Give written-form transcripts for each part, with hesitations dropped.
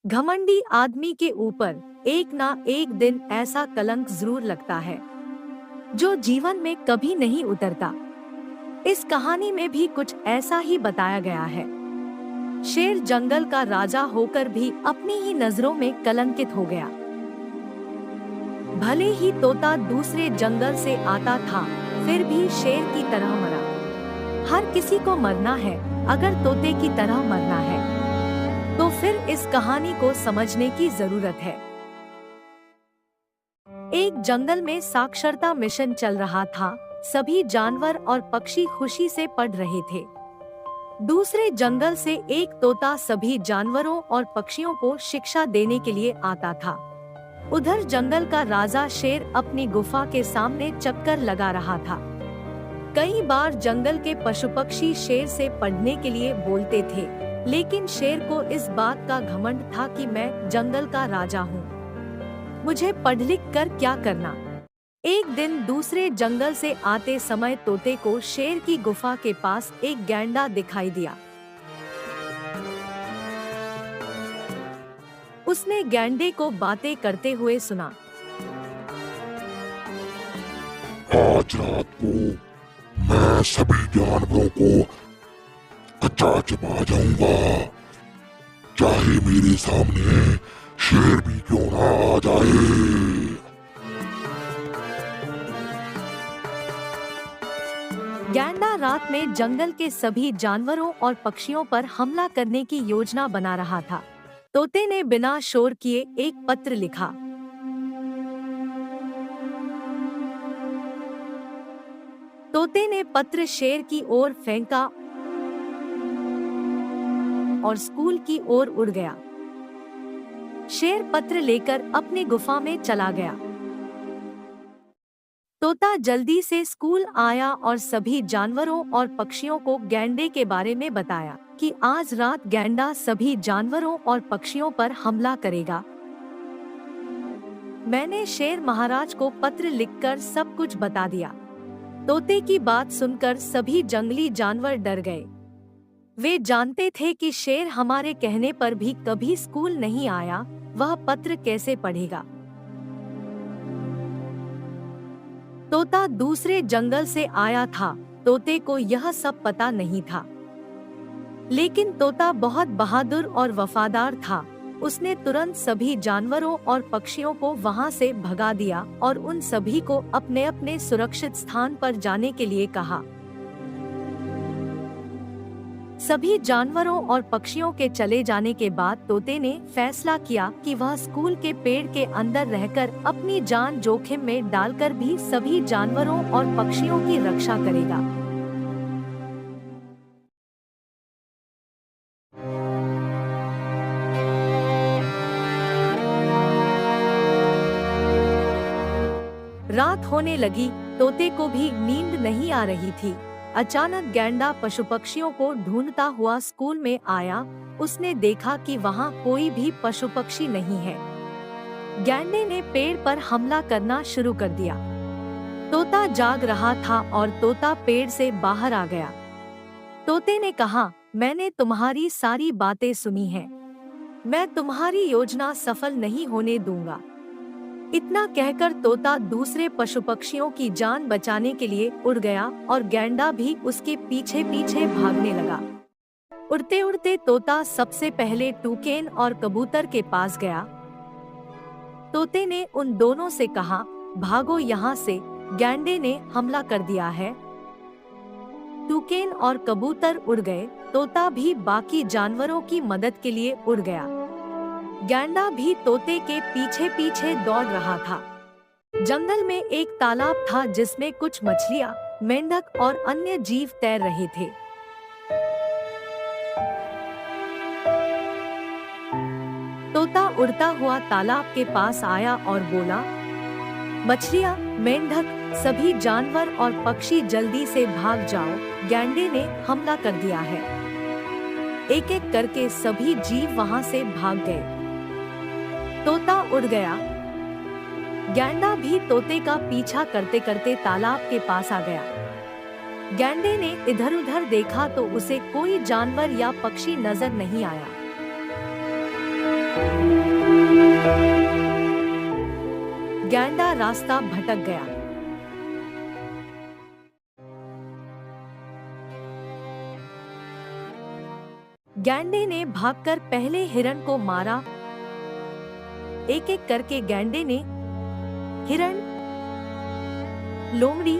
घमंडी आदमी के ऊपर एक ना एक दिन ऐसा कलंक जरूर लगता है जो जीवन में कभी नहीं उतरता। इस कहानी में भी कुछ ऐसा ही बताया गया है। शेर जंगल का राजा होकर भी अपनी ही नजरों में कलंकित हो गया। भले ही तोता दूसरे जंगल से आता था, फिर भी शेर की तरह मरा। हर किसी को मरना है, अगर तोते की तरह मरना है तो फिर इस कहानी को समझने की जरूरत है। एक जंगल में साक्षरता मिशन चल रहा था। सभी जानवर और पक्षी खुशी से पढ़ रहे थे। दूसरे जंगल से एक तोता सभी जानवरों और पक्षियों को शिक्षा देने के लिए आता था। उधर जंगल का राजा शेर अपनी गुफा के सामने चक्कर लगा रहा था। कई बार जंगल के पशु पक्षी शेर से पढ़ने के लिए बोलते थे, लेकिन शेर को इस बात का घमंड था कि मैं जंगल का राजा हूँ, मुझे पढ़ लिख कर क्या करना। एक दिन दूसरे जंगल से आते समय तोते को शेर की गुफा के पास एक गैंडा दिखाई दिया। उसने गैंडे को बातें करते हुए सुना। आज रात को मैं सभी जानवरों को कच्चा चबा जाऊंगा, चाहे मेरे सामने शेर भी क्यों ना आ जाए। गैंडा रात में जंगल के सभी जानवरों और पक्षियों पर हमला करने की योजना बना रहा था। तोते ने बिना शोर किए एक पत्र लिखा। तोते ने पत्र शेर की ओर फेंका और स्कूल की ओर उड़ गया। शेर पत्र लेकर अपनी गुफा में चला गया। तोता जल्दी से स्कूल आया और सभी जानवरों और पक्षियों को गैंडे के बारे में बताया कि आज रात गैंडा सभी जानवरों और पक्षियों पर हमला करेगा। मैंने शेर महाराज को पत्र लिखकर सब कुछ बता दिया। तोते की बात सुनकर सभी जंगली जानवर डर गए। वे जानते थे कि शेर हमारे कहने पर भी कभी स्कूल नहीं आया, वह पत्र कैसे पढ़ेगा। तोता दूसरे जंगल से आया था, तोते को यह सब पता नहीं था। लेकिन तोता बहुत बहादुर और वफादार था। उसने तुरंत सभी जानवरों और पक्षियों को वहां से भगा दिया और उन सभी को अपने अपने सुरक्षित स्थान पर जाने के लिए कहा। सभी जानवरों और पक्षियों के चले जाने के बाद तोते ने फैसला किया कि वह स्कूल के पेड़ के अंदर रहकर अपनी जान जोखिम में डालकर भी सभी जानवरों और पक्षियों की रक्षा करेगा। रात होने लगी, तोते को भी नींद नहीं आ रही थी। अचानक गैंडा पशु पक्षियों को ढूंढता हुआ स्कूल में आया। उसने देखा कि वहाँ कोई भी पशु पक्षी नहीं है। गैंडे ने पेड़ पर हमला करना शुरू कर दिया। तोता जाग रहा था और तोता पेड़ से बाहर आ गया। तोते ने कहा, मैंने तुम्हारी सारी बातें सुनी हैं। मैं तुम्हारी योजना सफल नहीं होने दूंगा। इतना कहकर तोता दूसरे पशु पक्षियों की जान बचाने के लिए उड़ गया और गैंडा भी उसके पीछे पीछे भागने लगा। उड़ते उड़ते तोता सबसे पहले टूकेन और कबूतर के पास गया। तोते ने उन दोनों से कहा, भागो यहाँ से, गैंडे ने हमला कर दिया है। टूकेन और कबूतर उड़ गए। तोता भी बाकी जानवरों की मदद के लिए उड़ गया। गैंडा भी तोते के पीछे पीछे दौड़ रहा था। जंगल में एक तालाब था जिसमें कुछ मछलियाँ, मेंढक और अन्य जीव तैर रहे थे। तोता उड़ता हुआ तालाब के पास आया और बोला, मछलियाँ, मेंढक, सभी जानवर और पक्षी जल्दी से भाग जाओ, गैंडे ने हमला कर दिया है। एक एक करके सभी जीव वहां से भाग गए। तोता उड़ गया। गैंडा भी तोते का पीछा करते करते तालाब के पास आ गया। गैंडे ने इधर उधर देखा तो उसे कोई जानवर या पक्षी नजर नहीं आया। गैंडा रास्ता भटक गया। गैंडे ने भागकर पहले हिरण को मारा। एक एक करके गैंडे ने हिरण, लोमड़ी,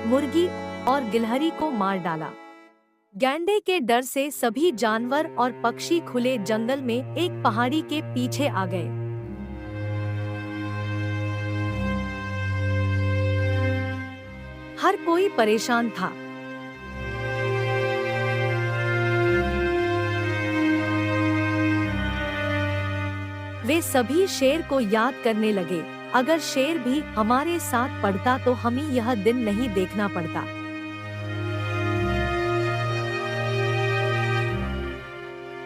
मुर्गी और गिलहरी को मार डाला। गैंडे के डर से सभी जानवर और पक्षी खुले जंगल में एक पहाड़ी के पीछे आ गए। हर कोई परेशान था। वे सभी शेर को याद करने लगे, अगर शेर भी हमारे साथ पड़ता तो हमें यह दिन नहीं देखना पड़ता।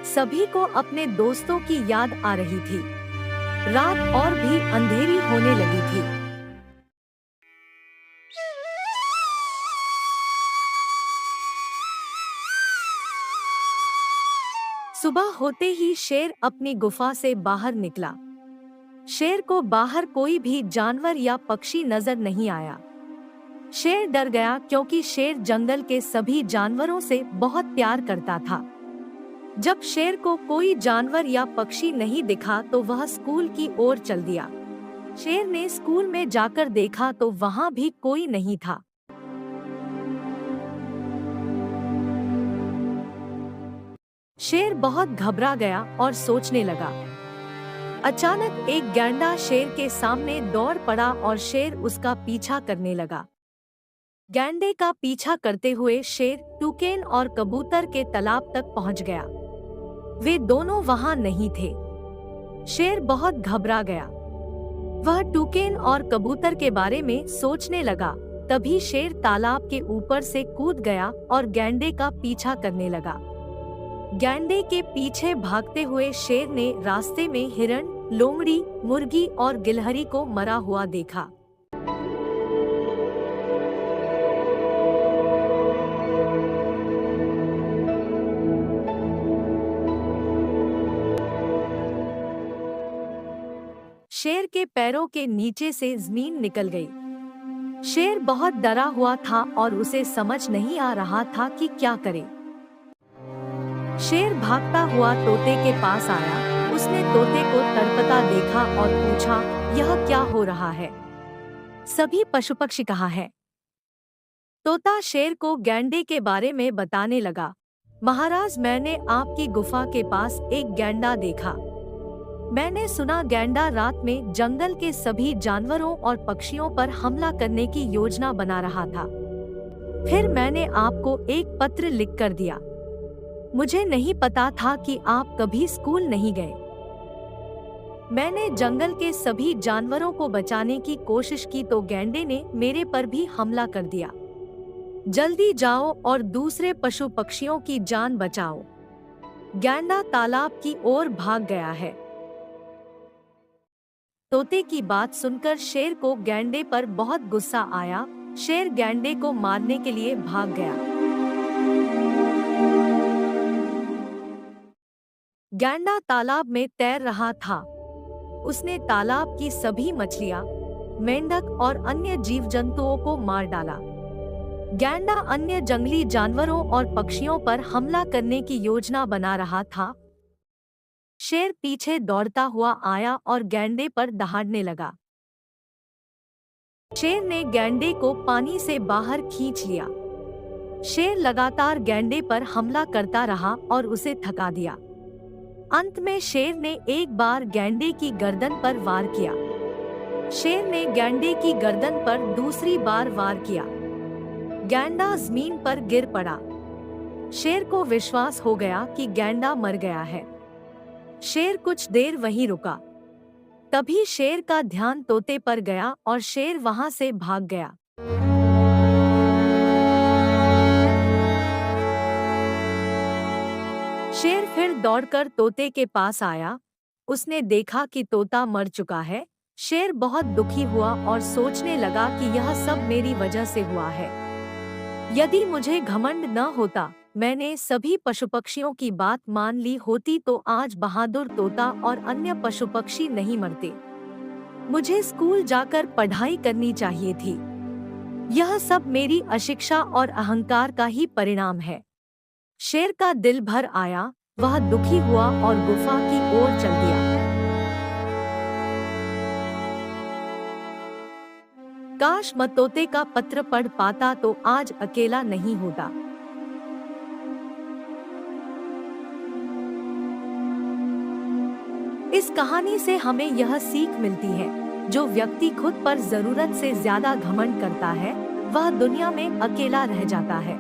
सभी को अपने दोस्तों की याद आ रही थी। रात और भी अंधेरी होने लगी थी। सुबह होते ही शेर अपनी गुफा से बाहर निकला। शेर को बाहर कोई भी जानवर या पक्षी नजर नहीं आया। शेर डर गया क्योंकि शेर जंगल के सभी जानवरों से बहुत प्यार करता था। जब शेर को कोई जानवर या पक्षी नहीं दिखा तो वह स्कूल की ओर चल दिया। शेर ने स्कूल में जाकर देखा तो वहां भी कोई नहीं था। शेर बहुत घबरा गया और सोचने लगा। अचानक एक गैंडा शेर के सामने दौड़ पड़ा और शेर उसका पीछा करने लगा। गैंडे का पीछा करते हुए शेर टुकेन और कबूतर के तालाब तक पहुंच गया। वे दोनों वहां नहीं थे। शेर बहुत घबरा गया। वह टुकेन और कबूतर के बारे में सोचने लगा। तभी शेर तालाब के ऊपर से कूद गया और गैंडे का पीछा करने लगा। गैंडे के पीछे भागते हुए शेर ने रास्ते में हिरण, लोमड़ी, मुर्गी और गिलहरी को मरा हुआ देखा। शेर के पैरों के नीचे से जमीन निकल गई। शेर बहुत डरा हुआ था और उसे समझ नहीं आ रहा था कि क्या करे। शेर भागता हुआ तोते के पास आया। उसने तोते को तड़पता देखा और पूछा, यह क्या हो रहा है? सभी पशु पक्षी कहाँ हैं? तोता शेर को गैंडे के बारे में बताने लगा। महाराज, मैंने आपकी गुफा के पास एक गैंडा देखा। मैंने सुना गैंडा रात में जंगल के सभी जानवरों और पक्षियों पर हमला करने की योजना बना रहा था। फिर मैंने आपको एक पत्र लिख कर दिया। मुझे नहीं पता था कि आप कभी स्कूल नहीं गए। मैंने जंगल के सभी जानवरों को बचाने की कोशिश की तो गैंडे ने मेरे पर भी हमला कर दिया। जल्दी जाओ और दूसरे पशु पक्षियों की जान बचाओ। गैंडा तालाब की ओर भाग गया है। तोते की बात सुनकर शेर को गैंडे पर बहुत गुस्सा आया। शेर गैंडे को मारने के लिए भाग गया। गैंडा तालाब में तैर रहा था। उसने तालाब की सभी मछलियां, मेंढक और अन्य जीव जंतुओं को मार डाला। गैंडा अन्य जंगली जानवरों और पक्षियों पर हमला करने की योजना बना रहा था। शेर पीछे दौड़ता हुआ आया और गैंडे पर दहाड़ने लगा। शेर ने गैंडे को पानी से बाहर खींच लिया। शेर लगातार गैंडे पर हमला करता रहा और उसे थका दिया। अंत में शेर ने एक बार गैंडे की गर्दन पर वार किया। शेर ने गैंडे की गर्दन पर दूसरी बार वार किया। गैंडा जमीन पर गिर पड़ा। शेर को विश्वास हो गया कि गैंडा मर गया है। शेर कुछ देर वहीं रुका। तभी शेर का ध्यान तोते पर गया और शेर वहां से भाग गया। शेर फिर दौड़कर तोते के पास आया। उसने देखा कि तोता मर चुका है। शेर बहुत दुखी हुआ और सोचने लगा कि यह सब मेरी वजह से हुआ है। यदि मुझे घमंड न होता मैंने सभी पशु पक्षियों की बात मान ली होती तो आज बहादुर तोता और अन्य पशु पक्षी नहीं मरते। मुझे स्कूल जाकर पढ़ाई करनी चाहिए थी। यह सब मेरी अशिक्षा और अहंकार का ही परिणाम है। शेर का दिल भर आया, वह दुखी हुआ और गुफा की ओर चल दिया। काश मैं तोते का पत्र पढ़ पाता तो आज अकेला नहीं होता। इस कहानी से हमें यह सीख मिलती है, जो व्यक्ति खुद पर जरूरत से ज्यादा घमंड करता है, वह दुनिया में अकेला रह जाता है।